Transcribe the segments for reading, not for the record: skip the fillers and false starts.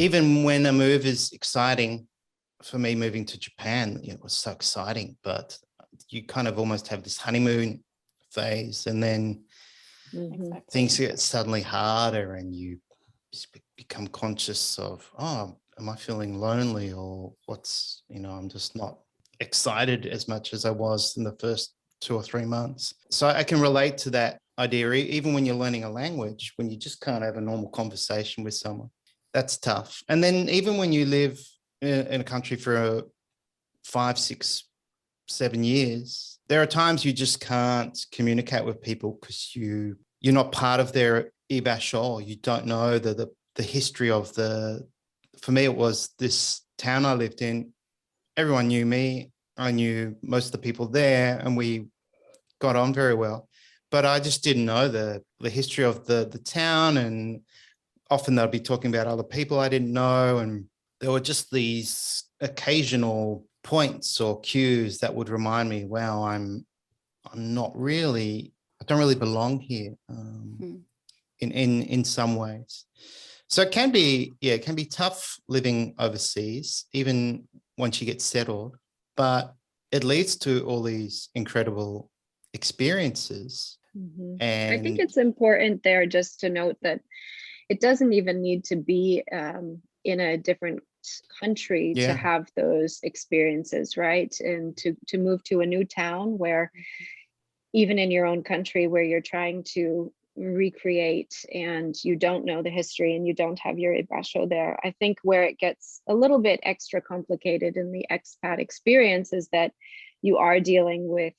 even when a move is exciting, for me moving to Japan, it was so exciting, but you kind of almost have this honeymoon phase, and then things get suddenly harder, and you become conscious of, oh, am I feeling lonely, or what's, I'm just not excited as much as I was in the first 2 or 3 months. So I can relate to that idea, even when you're learning a language, when you just can't have a normal conversation with someone, that's tough. And then even when you live in a country for 5, 6, 7 years, there are times you just can't communicate with people because you're not part of their ibasho. You don't know the history of for me, it was this town I lived in. Everyone knew me. I knew most of the people there, and we got on very well. But I just didn't know the history of the town, and often they'll be talking about other people I didn't know, and there were just these occasional points or cues that would remind me, wow, I don't really belong here in some ways. So it can be tough living overseas, even once you get settled, but it leads to all these incredible experiences. And I think it's important there just to note that it doesn't even need to be in a different country to have those experiences, right? And to move to a new town where, even in your own country, where you're trying to recreate and you don't know the history and you don't have your ibasho there. I think where it gets a little bit extra complicated in the expat experience is that you are dealing with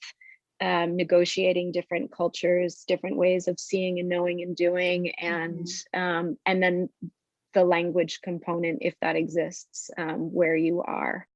negotiating different cultures, different ways of seeing and knowing and doing, and then the language component, if that exists, where you are.